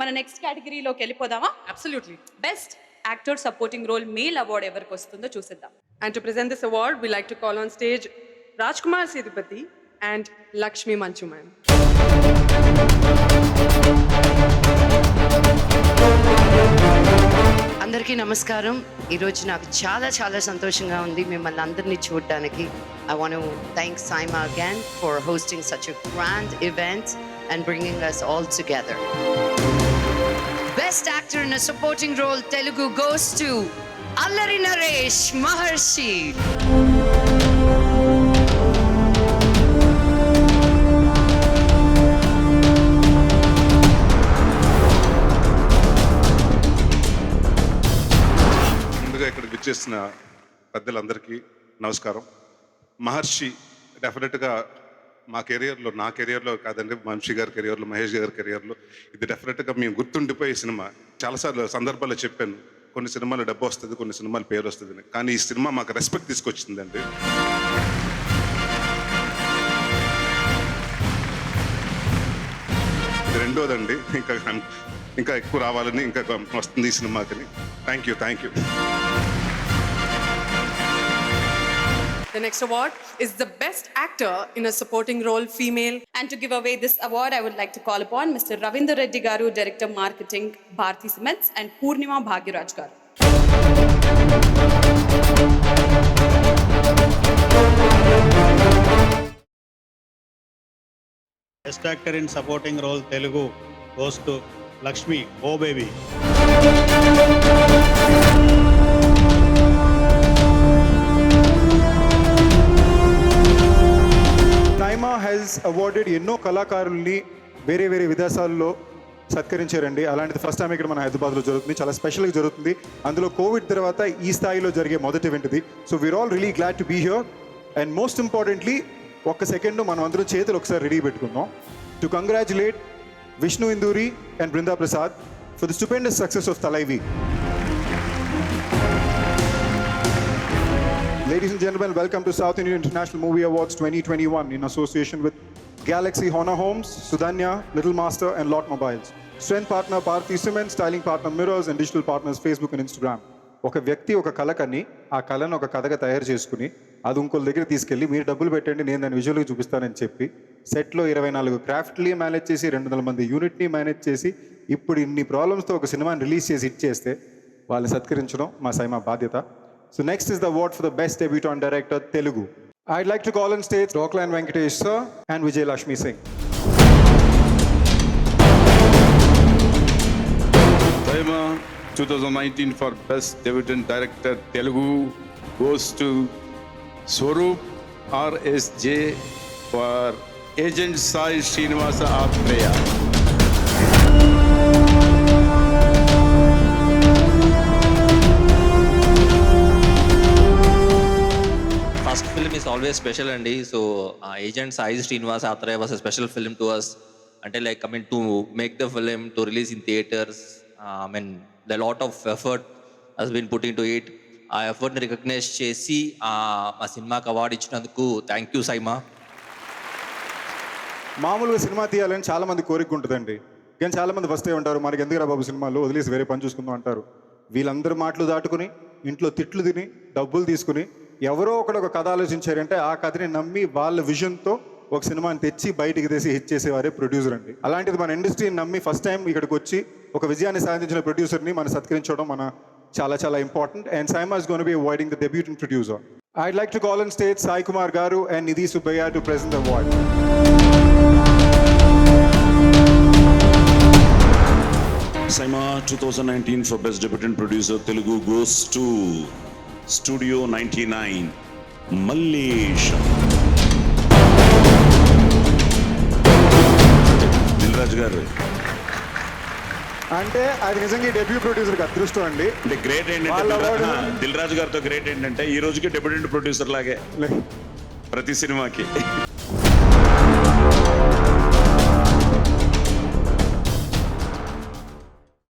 మన నెక్స్ట్ కేటగిరీలోకి వెళ్ళిపోదామా? Absolutely. Best actor supporting role male award ఎవరికి వస్తుందో చూసేద్దాం. And to present this award, we like to call on stage Rajkumar Sethupathi and Lakshmi Manchu ma'am. అందరికీ నమస్కారం. ఈరోజు నాకు చాలా చాలా సంతోషంగా ఉంది మిమ్మల్ని అందరినీ చూడడానికి. I want to thank Saima again for hosting such a grand event and bringing us all together. Best actor in a supporting role Telugu goes to Allari Naresh Maharshi. ఇక్కడికి విచ్చేసిన పెద్దలందరికీ నమస్కారం. మహర్షి డెఫినెట్గా మా కెరియర్లో, నా కెరియర్లో కాదండి, వంశీ గారి కెరియర్లో, మహేష్ గారి కెరియర్లో ఇది డెఫినెట్గా మేము గుర్తుండిపోయే సినిమా. చాలాసార్లు సందర్భాల్లో చెప్పాను, కొన్ని సినిమాలు డబ్బు వస్తుంది, కొన్ని సినిమాలు పేరు వస్తుంది, కానీ ఈ సినిమా మాకు రెస్పెక్ట్ తీసుకొచ్చిందండి. ఇది రెండోదండి, ఇంకా ఎక్కువ రావాలని, ఇంకా వస్తుంది ఈ సినిమాకి. Thank you. The next award is the best actor in a supporting role female. And to give away this award, I would like to call upon Mr. Ravindra Reddy Garu, Director Marketing, Bharti Cements, and Purnima Bhagyaraj Garu. Best actor in supporting role Telugu goes to Lakshmi, oh baby. Saima has awarded ఎన్నో కళాకారుల్ని వేరే విదేశాల్లో సత్కరించారండి. అలాంటిది first time ఇక్కడ మన హైదరాబాద్లో జరుగుతుంది, చాలా స్పెషల్గా జరుగుతుంది. అందులో కోవిడ్ తర్వాత ఈ స్థాయిలో జరిగే మొదటి ఈవెంట్ ఇది. So we are all really glad to be here. And most importantly ఒక్క సెకండ్ మనం అందరూ చేతులు ఒకసారి రెడీ పెట్టుకుందాం to congratulate Vishnu Induri and Brinda Prasad for the stupendous success of Thalaivi. Ladies and gentlemen, welcome to South Indian International Movie Awards 2021 in association with Galaxy Honor Homes, Sudhanya, Little Master and Lot Mobiles. Strength partner Bharti Cement, styling partner Mirrors and digital partners Facebook and Instagram. ఒక వ్యక్తి ఒక కళ కని ఆ కళను ఒక కథగా తయారు చేసుకుని అది ఇంకోళ్ళ దగ్గర తీసుకెళ్ళి మీరు డబ్బులు పెట్టండి, నేను దాన్ని విజువల్గా చూపిస్తానని చెప్పి సెట్లో 24 క్రాఫ్ట్ని మేనేజ్ చేసి 200 మంది యూనిట్ని మేనేజ్ చేసి ఇప్పుడు ఇన్ని ప్రాబ్లమ్స్తో ఒక సినిమాని రిలీజ్ చేసి హిట్ చేస్తే వాళ్ళని సత్కరించడం మా సైమా బాధ్యత. So next is the award for the best debutant director Telugu. I'd like to call on stage రోక్లాన్ Venkatesh sir and Vijayalakshmi Singh. Saima 2019 for Best Debutant Director Telugu goes to Swaroop RSJ for Agent Sai Srinivasa Atreya. First film is always special and so Agent Sai Srinivasa Atreya was a special film to us until like coming to make the film to release in theaters. A lot of effort has been put into it. ఆ ఎఫర్ట్ని recognise చేసి మా సినిమాకి award ఇచ్చినందుకు thank you SIIMA. మామూలుగా cinema తీయాలని చాలామంది కోరిక ఉంటుందండి, కానీ చాలామంది వస్తే ఉంటారు మనకి ఎందుకురా బాబు సినిమాలు వదిలేసి వేరే పని చూసుకుందాం అంటారు. వీళ్ళందరూ మాటలు దాటుకుని ఇంట్లో తిట్లు తిని డబ్బులు తీసుకుని ఎవరో ఒకడు ఒక కథ ఆలోచించారంటే ఆ కథని నమ్మి వాళ్ళ విజన్తో ఒక సినిమాని తెచ్చి బయటికి తీసి హిట్ చేసేవారే ప్రొడ్యూసర్ అండి. అలాంటిది మన ఇండస్ట్రీని నమ్మి ఫస్ట్ టైం ఇక్కడికి వచ్చి ఒక విజయాన్ని సాధించిన ప్రొడ్యూసర్ని మనం సత్కరించడం మన చాలా important. And Saima is going to be awarding the debutant producer. I'd like to call on stage Sai Kumar Garu and Nidhi Subbaiah to present the award. Saima 2019 for Best Debutant Producer Telugu goes to Studio 99 Mallesh. Dilraj garu అంటే అది నిజంగా debut ప్రొడ్యూసర్కి అదృష్టం అండి. అంటే great ఏంటంటే దిల్ రాజు గారితో great ఏంటంటే ఈ రోజుకి డెబ్యూటెంట్ ప్రొడ్యూసర్ లాగే ప్రతి సినిమాకి